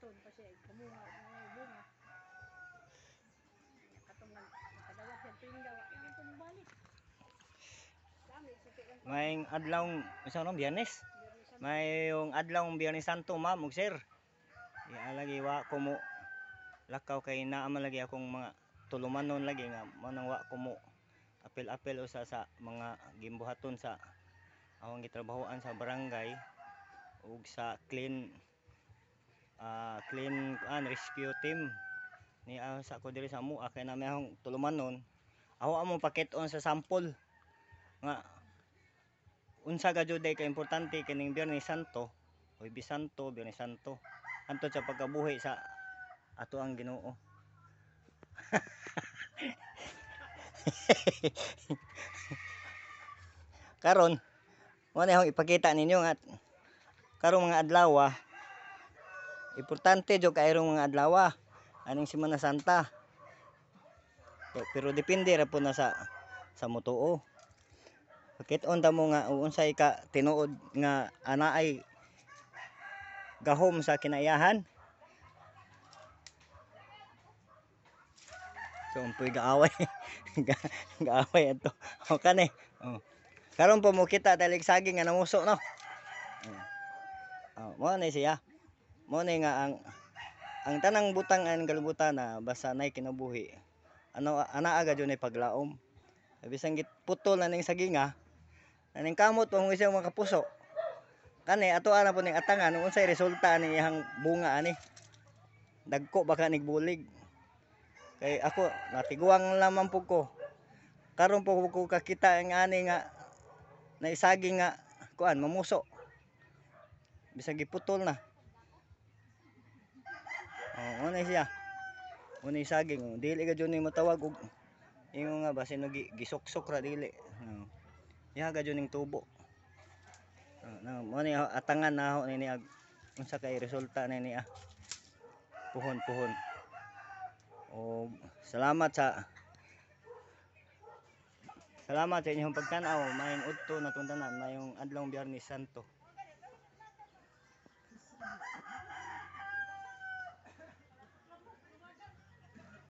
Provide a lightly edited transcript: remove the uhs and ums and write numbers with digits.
buhaton pa siya kamunga bunga. Katong nakadawat siya pindaw, ang tumbalik. May adlaw isang no Biyernes. May yung adlaw Biyernes Santo ma'am ug sir. Lagi wa ko mo lakaw kay naa man lagi akong mga tulumanon lagi nga manang wa ko mo apil-apil usa sa mga gimbuhaton sa akong gitrabahoan sa barangay ug sa clean rescue team ni sa ko diri sa mua kay na may akong tulumanon ako among pakit-on sa sample nga unsa ga jud ka importante kining Biyernes Santo Huwebes Santo, Biyernes Santo antud sa pagkabuhi sa ato ang Ginoo. Karon mo na ipakita ninyo nga karong mga adlaw importante jud kayrong mga adlaw aning Semana Santa. Pero depende ra po na sa mutuo. Pakit-on ta mo nga unsay ka tinuod nga anaay gahom sa kinaiyahan. So umpoy gaaway. Gaaway ato. O kani. Oh. Karon po mo kita talig saging nga namuso no. Mo ni siya. Mo ni nga ang tanang butang ang kalibutan na basta nay kinabuhi. Ana aga jud ni paglaom. Bisan git putol na ning saginga. Aning kamot mo isang mga kapuso. Kani ato ana po ning atangan unsay resulta ni iyang bunga ani. Dagko baka nigbulig. Kay ako natiguang lamang pug ko. Karon po ko kakita ang ani nga naisaging nga kuan mamuso. Bisag giputol na. Oh, ano siya? Una saging, dili ka jud ni matawag og ingon nga basin gisok-sok ra dili. Iha ka jud ning tubo. Mo ni atangan na ho ni unsa kay resulta ni niya. Puhon-puhon. O salamat sa inyong pagtan-aw. Mayong udto na tuntanan mayong adlaw Biyernes Santo.